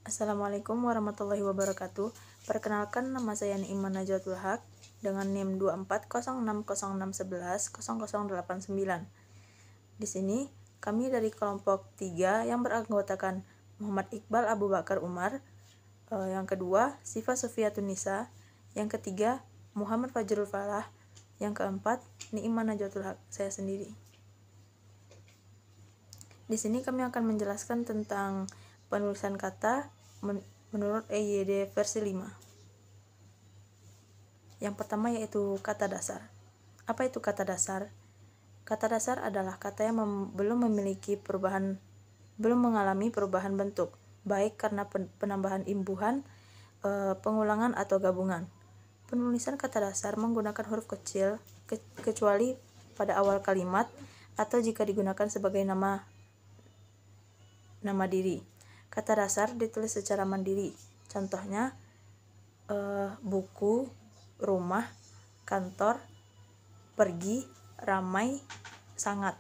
Assalamualaikum warahmatullahi wabarakatuh. Perkenalkan, nama saya Ni'man Najwatul Haq dengan NIM 240606110089. Di sini kami dari kelompok 3 yang beranggotakan Muhammad Iqbal Abu Bakar Umar, yang kedua Sifa Sofia Tunisa, yang ketiga Muhammad Fajrul Falah, yang keempat Ni'man Najwatul Haq, saya sendiri. Di sini kami akan menjelaskan tentang penulisan kata menurut EYD versi 5. Yang pertama yaitu kata dasar. Apa itu kata dasar? Kata dasar adalah kata yang belum mengalami perubahan bentuk, baik karena penambahan imbuhan, pengulangan atau gabungan. Penulisan kata dasar menggunakan huruf kecil kecuali pada awal kalimat atau jika digunakan sebagai nama diri. Kata dasar ditulis secara mandiri. Contohnya buku, rumah, kantor, pergi, ramai, sangat.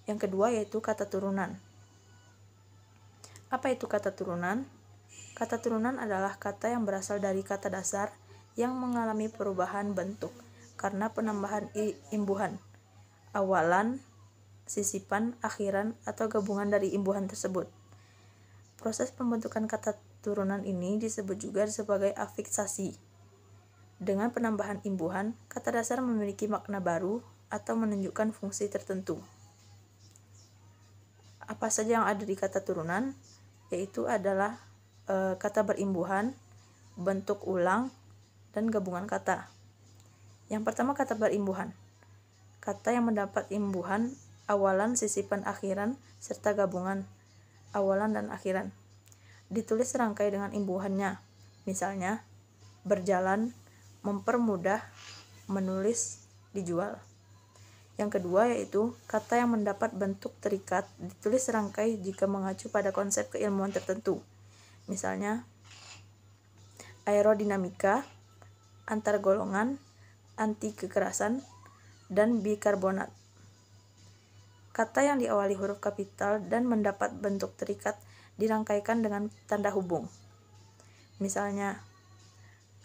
Yang kedua yaitu kata turunan. Apa itu kata turunan? Kata turunan adalah kata yang berasal dari kata dasar yang mengalami perubahan bentuk karena penambahan imbuhan, awalan, sisipan, akhiran, atau gabungan dari imbuhan tersebut. Proses pembentukan kata turunan ini disebut juga sebagai afiksasi. Dengan penambahan imbuhan, kata dasar memiliki makna baru atau menunjukkan fungsi tertentu. Apa saja yang ada di kata turunan? Yaitu adalah kata berimbuhan, bentuk ulang, dan gabungan kata. Yang pertama kata berimbuhan. Kata yang mendapat imbuhan awalan, sisipan, akhiran, serta gabungan awalan dan akhiran. Ditulis serangkai dengan imbuhannya. Misalnya, berjalan, mempermudah, menulis, dijual. Yang kedua yaitu kata yang mendapat bentuk terikat, ditulis serangkai jika mengacu pada konsep keilmuan tertentu. Misalnya, aerodinamika, antar golongan, anti kekerasan, dan bikarbonat. Kata yang diawali huruf kapital dan mendapat bentuk terikat dirangkaikan dengan tanda hubung. Misalnya,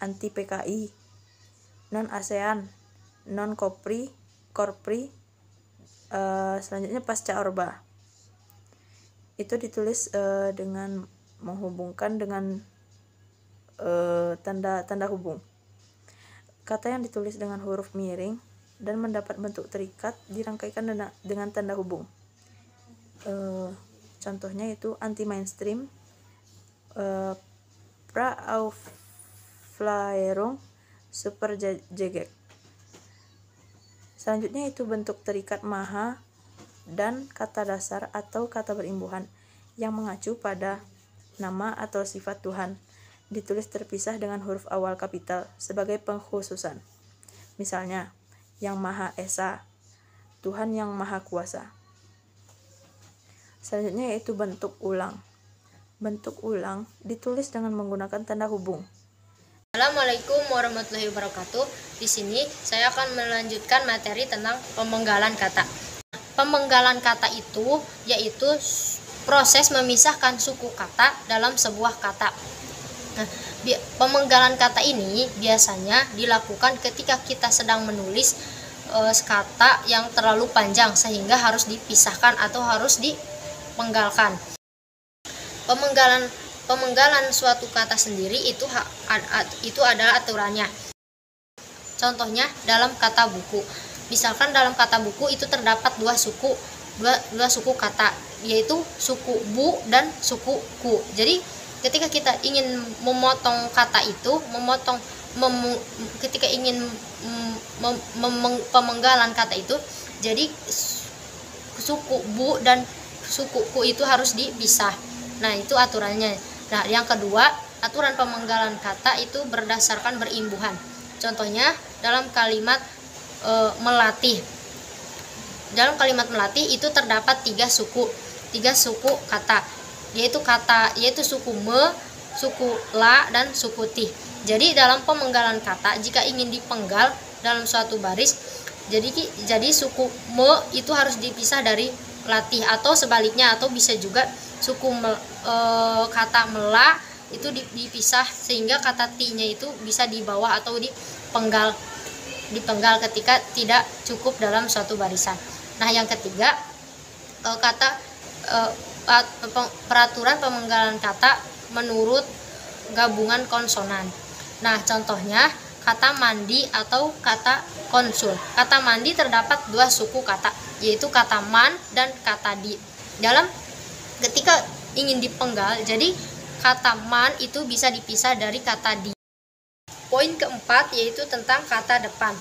anti PKI, non ASEAN, non Korpri, selanjutnya pasca Orba. Itu ditulis dengan menghubungkan dengan tanda hubung. Kata yang ditulis dengan huruf miring dan mendapat bentuk terikat dirangkaikan dengan tanda hubung. Contohnya itu anti-mainstream, Praauflaerung, Superjegek. Selanjutnya itu bentuk terikat maha dan kata dasar atau kata berimbuhan yang mengacu pada nama atau sifat Tuhan, ditulis terpisah dengan huruf awal kapital sebagai pengkhususan. Misalnya, Yang Maha Esa, Tuhan yang Maha Kuasa. Selanjutnya yaitu bentuk ulang. Bentuk ulang ditulis dengan menggunakan tanda hubung. Assalamualaikum warahmatullahi wabarakatuh. Di sini saya akan melanjutkan materi tentang pemenggalan kata. Pemenggalan kata itu yaitu proses memisahkan suku kata dalam sebuah kata. Nah, pemenggalan kata ini biasanya dilakukan ketika kita sedang menulis kata yang terlalu panjang sehingga harus dipisahkan atau harus dipenggalkan. Pemenggalan suatu kata sendiri itu adalah aturannya. Contohnya dalam kata buku. Misalkan dalam kata buku itu terdapat dua suku kata, yaitu suku bu dan suku ku. Jadi ketika kita ingin memotong kata itu, ketika ingin pemenggalan kata itu, jadi suku bu dan suku ku itu harus dipisah. Nah, itu aturannya. Nah, yang kedua, aturan pemenggalan kata itu berdasarkan berimbuhan. Contohnya dalam kalimat melatih. Dalam kalimat melatih itu terdapat tiga suku kata, yaitu suku me, suku la, dan suku ti. Jadi dalam pemenggalan kata jika ingin dipenggal dalam suatu baris, jadi suku me itu harus dipisah dari latih, atau sebaliknya, atau bisa juga kata mela itu dipisah sehingga kata ti-nya itu bisa di bawah atau dipenggal ketika tidak cukup dalam suatu barisan. Nah, yang ketiga, peraturan pemenggalan kata menurut gabungan konsonan. Nah, contohnya kata mandi atau kata konsul. Kata mandi terdapat dua suku kata, yaitu kata man dan kata di. Ketika ingin dipenggal, jadi kata man itu bisa dipisah dari kata di. Poin keempat yaitu tentang kata depan.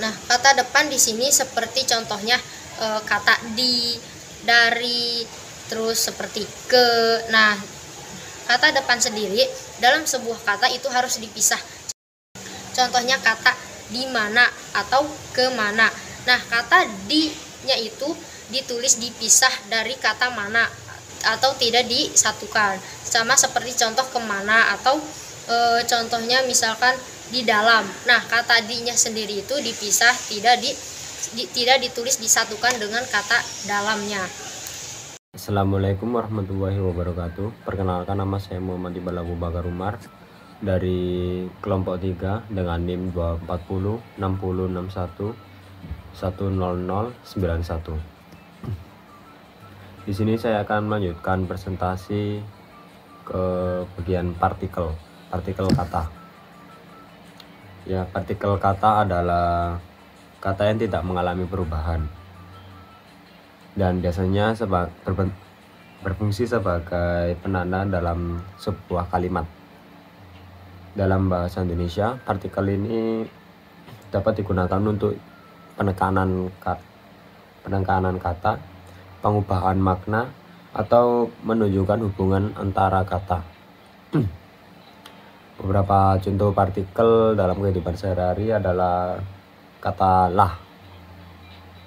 Nah, kata depan di sini seperti contohnya kata di, dari, terus seperti ke. Nah, kata depan sendiri dalam sebuah kata itu harus dipisah. Contohnya kata di mana atau ke mana. Nah, kata di-nya itu ditulis dipisah dari kata mana atau tidak disatukan. Sama seperti contoh kemana atau contohnya misalkan di dalam. Nah, kata di-nya sendiri itu dipisah, tidak ditulis disatukan dengan kata dalamnya. Assalamualaikum warahmatullahi wabarakatuh. Perkenalkan, nama saya Muhammad Iqbal Abu Bakar Umar dari kelompok 3 dengan NIM 240 6061 10091. Di sini saya akan melanjutkan presentasi ke bagian partikel kata. Ya, partikel kata adalah kata yang tidak mengalami perubahan dan biasanya berfungsi sebagai penanda dalam sebuah kalimat. Dalam bahasa Indonesia, partikel ini dapat digunakan untuk penekanan kata, pengubahan makna, atau menunjukkan hubungan antara kata. Beberapa contoh partikel dalam kehidupan sehari-hari adalah kata lah.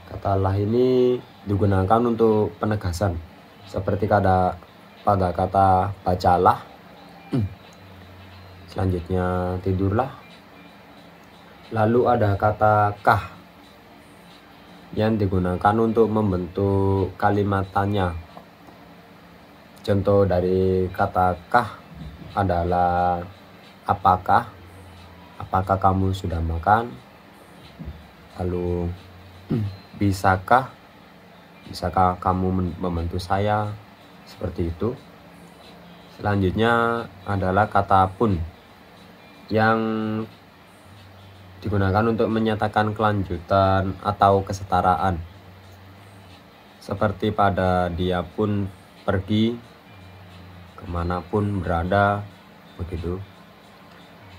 Kata lah ini digunakan untuk penegasan, seperti pada kata bacalah, selanjutnya tidurlah. Lalu ada kata kah yang digunakan untuk membentuk kalimat tanya. Contoh dari kata kah adalah apakah kamu sudah makan. Lalu bisakah kamu membantu saya, seperti itu. Selanjutnya adalah kata pun yang digunakan untuk menyatakan kelanjutan atau kesetaraan, seperti pada dia pun pergi, kemanapun berada, begitu.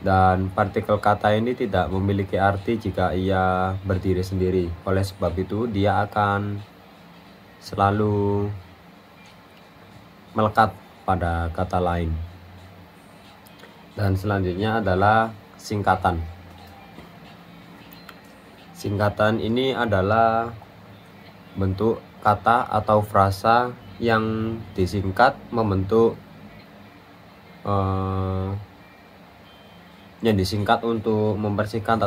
Dan partikel kata ini tidak memiliki arti jika ia berdiri sendiri. Oleh sebab itu dia akan selalu melekat pada kata lain. Dan selanjutnya adalah singkatan. Singkatan ini adalah bentuk kata atau frasa yang disingkat membentuk yang disingkat untuk mempersingkat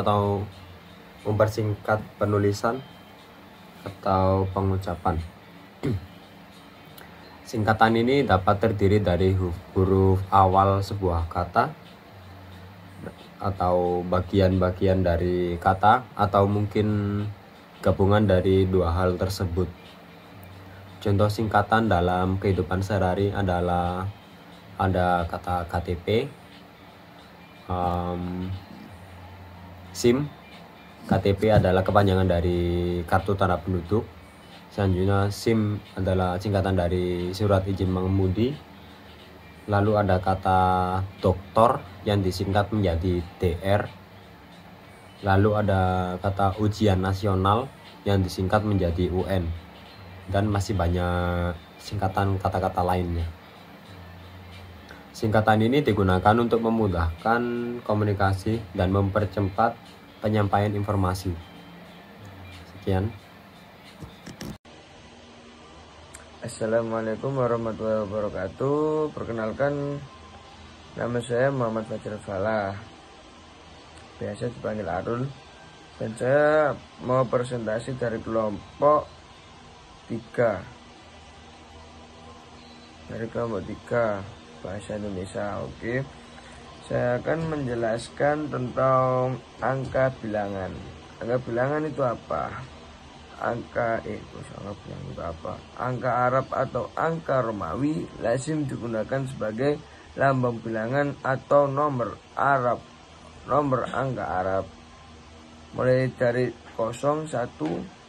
penulisan atau pengucapan. Singkatan ini dapat terdiri dari huruf awal sebuah kata atau bagian-bagian dari kata, atau mungkin gabungan dari dua hal tersebut. Contoh singkatan dalam kehidupan sehari-hari adalah ada kata KTP, SIM. KTP adalah kepanjangan dari kartu tanda penduduk. Selanjutnya SIM adalah singkatan dari surat izin mengemudi. Lalu ada kata doktor yang disingkat menjadi DR. Lalu ada kata ujian nasional yang disingkat menjadi UN. Dan masih banyak singkatan kata-kata lainnya. Singkatan ini digunakan untuk memudahkan komunikasi dan mempercepat penyampaian informasi. Sekian. Assalamualaikum warahmatullahi wabarakatuh. Perkenalkan, nama saya Muhammad Fajar Falah, biasa dipanggil Arul, dan saya mau presentasi dari kelompok 3. Dari kelompok 3 bahasa Indonesia. Oke. Saya akan menjelaskan tentang angka bilangan. Angka bilangan itu apa? Angka bilangan itu apa? Angka Arab atau angka Romawi lazim digunakan sebagai lambang bilangan atau nomor Arab, nomor angka Arab. Mulai dari 0, 1,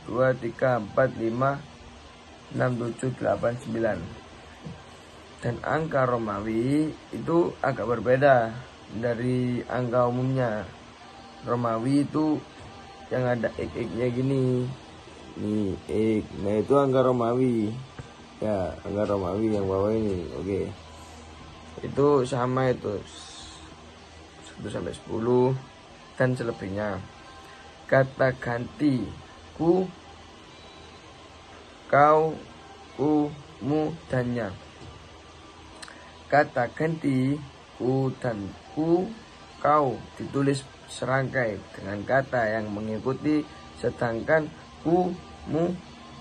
2, 3, 4, 5, 6, 7, 8, 9. Dan angka Romawi itu agak berbeda dari angka umumnya. Romawi itu yang ada x-nya gini. Nih, X. Nah, itu angka Romawi. Ya, angka Romawi yang bawah ini. Oke. Itu sama itu 1 sampai 10 dan selebihnya. Kata ganti ku, kau, mu, dannya. Kata ganti ku dan ku, kau ditulis serangkai dengan kata yang mengikuti, sedangkan ku, mu,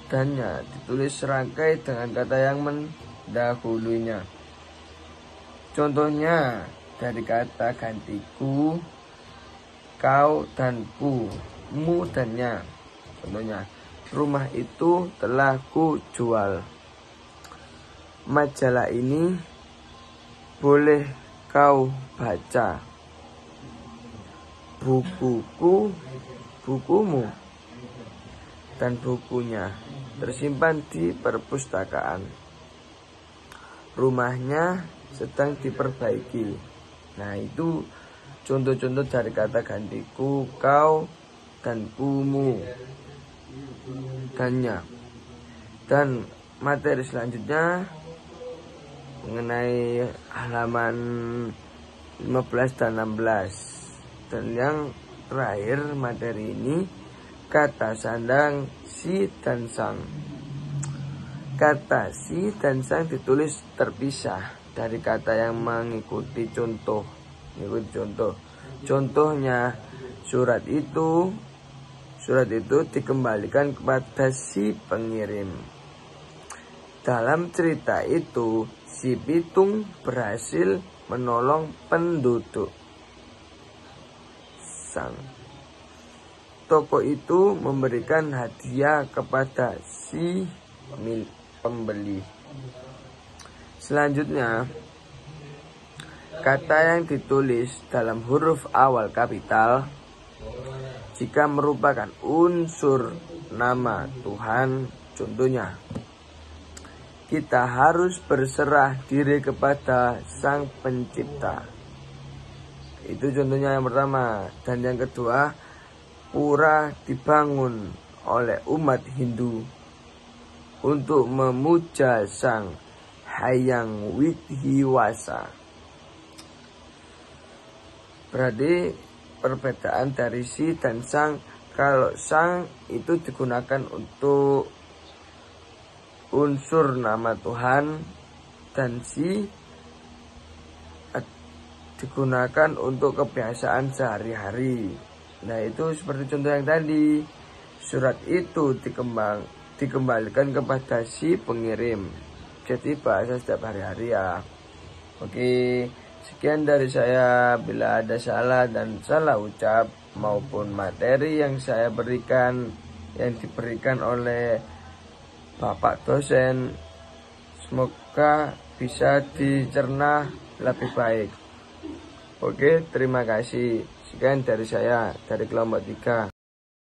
dannya ditulis serangkai dengan kata yang mendahulunya. Contohnya dari kata ganti ku, kau, dan ku, mu, dannya. Contohnya, rumah itu telah ku jual. Majalah ini boleh kau baca. Bukuku, bukumu, dan bukunya tersimpan di perpustakaan. Rumahnya sedang diperbaiki. Nah, itu contoh-contoh dari kata gantiku, kau, dan kumu, dannya. Dan materi selanjutnya mengenai halaman 15 dan 16. Dan yang terakhir materi ini kata sandang si dan sang. Kata si dan sang ditulis terpisah dari kata yang mengikuti contoh. Contohnya surat itu dikembalikan kepada si pengirim. Dalam cerita itu si pitung berhasil menolong penduduk. Sang toko itu memberikan hadiah kepada si pembeli. Selanjutnya, kata yang ditulis dalam huruf awal kapital jika merupakan unsur nama Tuhan. Contohnya, kita harus berserah diri kepada Sang Pencipta. Itu contohnya yang pertama. Dan yang kedua, pura dibangun oleh umat Hindu untuk memuja Sang Hyang Widhiwasa. Berarti perbedaan dari si dan sang. Kalau sang itu digunakan untuk unsur nama Tuhan, dan si digunakan untuk kebiasaan sehari-hari. Nah, itu seperti contoh yang tadi. Surat itu dikembalikan kepada si pengirim. Jadi bahasa setiap hari-hari ya. Oke, sekian dari saya. Bila ada salah dan salah ucap maupun materi yang saya berikan, yang diberikan oleh Bapak dosen, semoga bisa dicerna lebih baik. Oke, terima kasih. Sekian dari saya, dari kelompok 3.